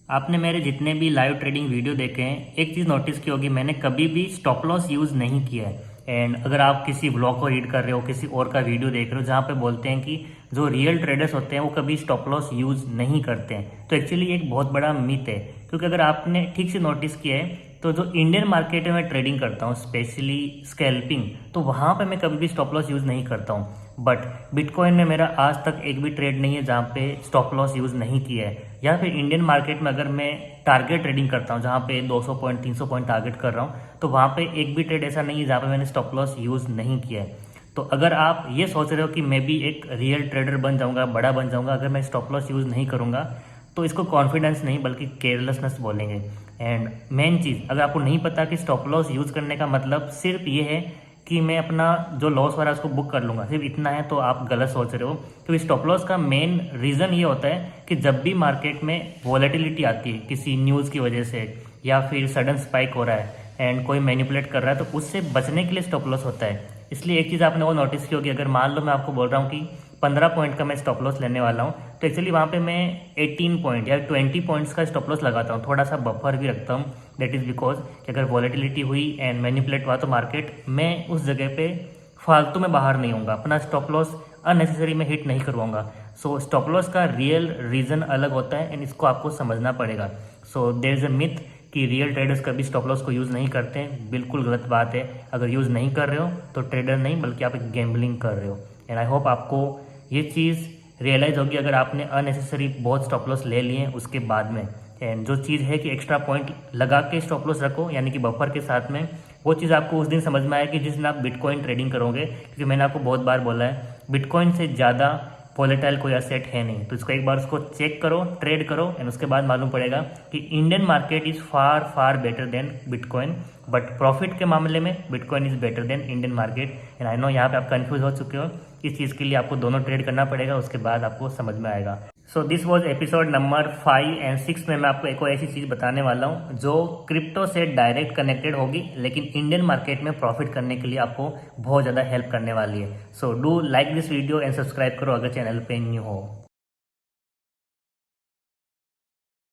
आपने मेरे जितने भी लाइव ट्रेडिंग वीडियो देखे हैं, एक चीज़ नोटिस की होगी, मैंने कभी भी स्टॉप लॉस यूज़ नहीं किया है। एंड अगर आप किसी ब्लॉग को रीड कर रहे हो, किसी और का वीडियो देख रहे हो जहाँ पे बोलते हैं कि जो रियल ट्रेडर्स होते हैं वो कभी स्टॉप लॉस यूज़ नहीं करते हैं, तो एक्चुअली एक बहुत बड़ा मिथ है। क्योंकि अगर आपने ठीक से नोटिस किया है तो जो इंडियन मार्केट में मैं ट्रेडिंग करता हूँ, स्पेशली स्कैल्पिंग, तो वहाँ पे मैं कभी भी स्टॉप लॉस यूज़ नहीं करता हूँ। बट बिटकॉइन में मेरा आज तक एक भी ट्रेड नहीं है जहाँ पे स्टॉप लॉस यूज़ नहीं किया है। या फिर इंडियन मार्केट में अगर मैं टारगेट ट्रेडिंग करता हूँ जहाँ पे 200 पॉइंट 300 पॉइंट टारगेट कर रहा हूँ, तो वहाँ पे एक भी ट्रेड ऐसा नहीं है जहाँ पे मैंने स्टॉप लॉस यूज़ नहीं किया है। तो अगर आप ये सोच रहे हो कि मैं भी एक रियल ट्रेडर बन जाऊँगा, बड़ा बन जाऊँगा अगर मैं स्टॉप लॉस यूज़ नहीं करूँगा, तो इसको कॉन्फिडेंस नहीं बल्कि केयरलेसनेस बोलेंगे। एंड मेन चीज़, अगर आपको नहीं पता कि स्टॉप लॉस यूज़ करने का मतलब सिर्फ ये है कि मैं अपना जो लॉस हो रहा है उसको बुक कर लूँगा, सिर्फ इतना है, तो आप गलत सोच रहे हो। क्योंकि स्टॉप लॉस का मेन रीज़न ये होता है कि जब भी मार्केट में वॉलेटिलिटी आती है किसी न्यूज़ की वजह से, या फिर सडन स्पाइक हो रहा है एंड कोई मैनिपुलेट कर रहा है, तो उससे बचने के लिए स्टॉप लॉस होता है। इसलिए एक चीज़ आपने वो नोटिस की होगी, अगर मान लो मैं आपको बोल रहा हूँ कि 15 पॉइंट का मैं स्टॉप लॉस लेने वाला हूँ, तो एक्चुअली वहाँ पे मैं 18 पॉइंट या 20 पॉइंट्स का स्टॉप लॉस लगाता हूँ, थोड़ा सा बफर भी रखता हूँ। दैट इज़ बिकॉज कि अगर वॉलेटिलिटी हुई एंड मैनिपुलेट हुआ तो मार्केट, मैं उस जगह पे फालतू में बाहर नहीं होऊंगा, अपना स्टॉप लॉस अननेसेसरी में हिट नहीं करवाऊंगा। सो स्टॉप लॉस का रियल रीज़न अलग होता है एंड इसको आपको समझना पड़ेगा। So there is a myth कि रियल ट्रेडर्स कभी स्टॉप लॉस को यूज़ नहीं करते हैं, बिल्कुल गलत बात है। अगर यूज़ नहीं कर रहे हो तो ट्रेडर नहीं बल्कि आप एक गैम्बलिंग कर रहे हो। एंड आई होप आपको ये चीज़ रियलाइज़ होगी अगर आपने अननेसेसरी बहुत स्टॉप लॉस ले लिए उसके बाद में। एंड जो चीज़ है कि एक्स्ट्रा पॉइंट लगा के स्टॉप लॉस रखो, यानी कि बफर के साथ में, वो चीज़ आपको उस दिन समझ में आए कि जिस दिन आप बिटकॉइन ट्रेडिंग करोगे। क्योंकि मैंने आपको बहुत बार बोला है, बिटकॉइन से ज़्यादा वॉलेटाइल कोई असेट है नहीं। तो इसको एक बार उसको चेक करो, ट्रेड करो, एंड उसके बाद मालूम पड़ेगा कि Indian market is far far better than bitcoin. But profit के मामले में bitcoin is better than Indian market. And I know यहाँ पे आप कंफ्यूज हो चुके हो। इस चीज़ के लिए आपको दोनों ट्रेड करना पड़ेगा, उसके बाद आपको समझ में आएगा। So this was episode number 5 and 6 में मैं आपको एक और ऐसी चीज़ बताने वाला हूँ जो क्रिप्टो से डायरेक्ट कनेक्टेड होगी, लेकिन इंडियन मार्केट में प्रॉफिट करने के लिए आपको बहुत ज़्यादा हेल्प करने वाली है। So do like this video and subscribe करो अगर चैनल पे न्यू हो।